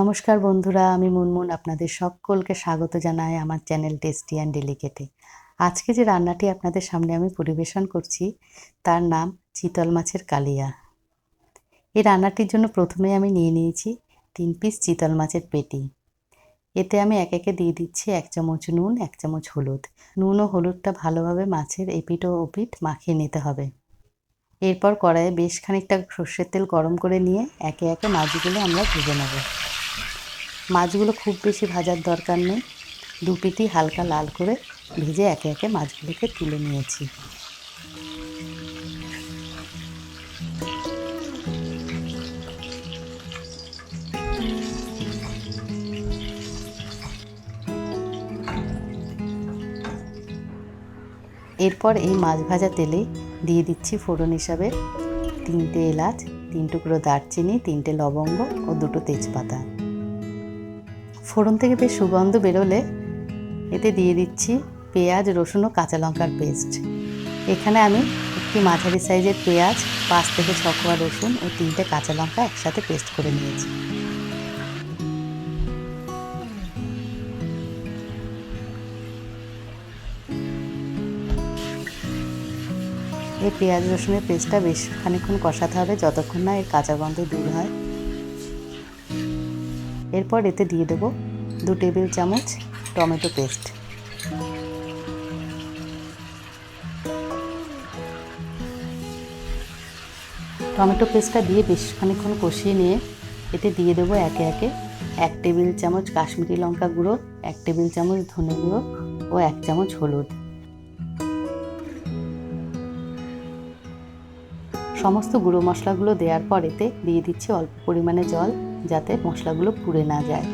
নমস্কার বন্ধুরা, আমি মুনমুন আপনাদের সকলকে স্বাগত জানাই আমার চ্যানেল টেস্টি অ্যান্ড ডেলিকেটে। আজকে যে রান্নাটি আপনাদের সামনে আমি পরিবেশন করছি তার নাম চিতল মাছের কালিয়া। এই রান্নাটির জন্য প্রথমে আমি নিয়ে নিয়েছি 3 পিস চিতল মাছের পেটি। এতে আমি একে একে দিয়ে দিচ্ছি 1 চামচ নুন, 1 চামচ হলুদ। নুন ও হলুদটা ভালোভাবে মাছের এপিঠ ও ওপিঠ মাখিয়ে নিতে হবে। এরপর কড়াইয়ে বেশ খানিকটা সর্ষের তেল গরম করে নিয়ে একে একে মাছগুলো আমরা ভেজে নেব। মাছগুলো খুব বেশি ভাজার দরকার নেই, দু পিঠই হালকা লাল করে ভেজে একে একে মাছগুলোকে তুলে নিয়েছি। এরপর এই মাছ ভাজা তেলে দিয়ে দিচ্ছি ফোড়ন হিসাবে 3টে এলাচ, 3 টুকরো দারচিনি, 3টে লবঙ্গ ও 2টো তেজপাতা। ফোড়ন থেকে বেশ সুগন্ধ বেরোলে এতে দিয়ে দিচ্ছি পেঁয়াজ, রসুন ও কাঁচা লঙ্কার পেস্ট। এখানে আমি একটি মাঝারি সাইজের পেঁয়াজ, 5 থেকে 6 কোয়া রসুন ও 3টে কাঁচা লঙ্কা একসাথে পেস্ট করে নিয়েছি। এই পেঁয়াজ রসুনের পেস্টটা বেশ খানিকক্ষণ কষাতে হবে যতক্ষণ না এর কাঁচা গন্ধ দূর হয়। এরপর এতে দিয়ে দেবো 2 টেবিল চামচ টমেটো পেস্ট। টমেটো পেস্টটা দিয়ে বেশ খানিকক্ষণ কষিয়ে নিয়ে এতে দিয়ে দেবো একে একে 1 টেবিল চামচ কাশ্মীরি লঙ্কা গুঁড়ো, 1 টেবিল চামচ ধনে গুঁড়ো ও 1 চামচ হলুদ। সমস্ত গুঁড়ো মশলাগুলো দেওয়ার পর এতে দিয়ে দিচ্ছি অল্প পরিমাণে জল, যাতে মশলাগুলো পুড়ে না যায়।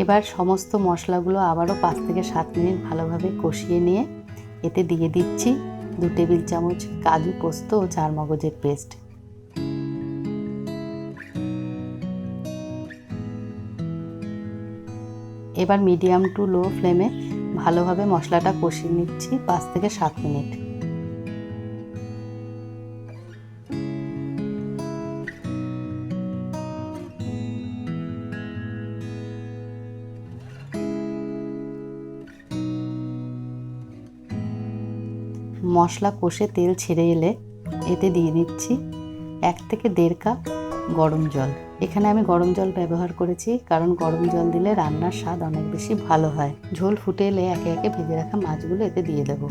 এবার সমস্ত মশলাগুলো আবারও 5 থেকে 7 মিনিট ভালোভাবে কষিয়ে নিয়ে এতে দিয়ে দিচ্ছি 2 টেবিল চামচ কাজু, পোস্ত ও চারমগজের পেস্ট। এবার মিডিয়াম টু লো ফ্লেমে ভালোভাবে মশলাটা কষিয়ে নিচ্ছি 5 থেকে 7 মিনিট। মশলা কষে তেল ছেড়ে এলে এতে দিয়ে দিচ্ছি 1 থেকে 1.5 কাপ গরম জল। এখানে আমি গরম জল ব্যবহার করেছি কারণ গরম জল দিলে রান্নার স্বাদ অনেক বেশি ভালো হয়। ঝোল ফুটে এলে একে একে ভেজে রাখা মাছগুলো এতে দিয়ে দেব।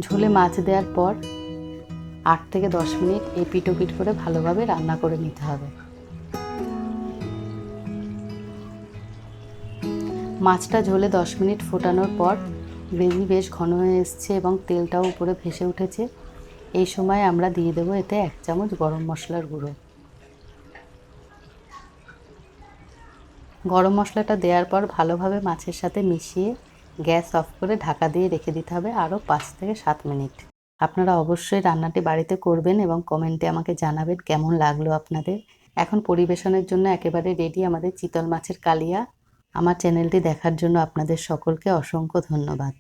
ঝোলে মাছ দেওয়ার পর 8 থেকে 10 মিনিট এপিট ওপিট করে ভালোভাবে রান্না করে নিতে হবে। মাছটা ঝোলে 10 মিনিট ফোটানোর পর গ্রেভি বেশ ঘন হয়ে এসছে এবং তেলটাও উপরে ভেসে উঠেছে। এই সময় আমরা দিয়ে দেবো এতে 1 চামচ গরম মশলার গুঁড়ো। গরম মশলাটা দেওয়ার পর ভালোভাবে মাছের সাথে মিশিয়ে গ্যাস অফ করে ঢাকা দিয়ে রেখে দিতে হবে আরও 5 থেকে 7 মিনিট। আপনারা অবশ্যই রান্নাটি বাড়িতে করবেন এবং কমেন্টে আমাকে জানাবেন কেমন লাগলো আপনাদের। এখন পরিবেশনের জন্য একেবারে রেডি আমাদের চিতল মাছের কালিয়া। আমার চ্যানেলটি দেখার জন্য আপনাদের সকলকে অসংখ্য ধন্যবাদ।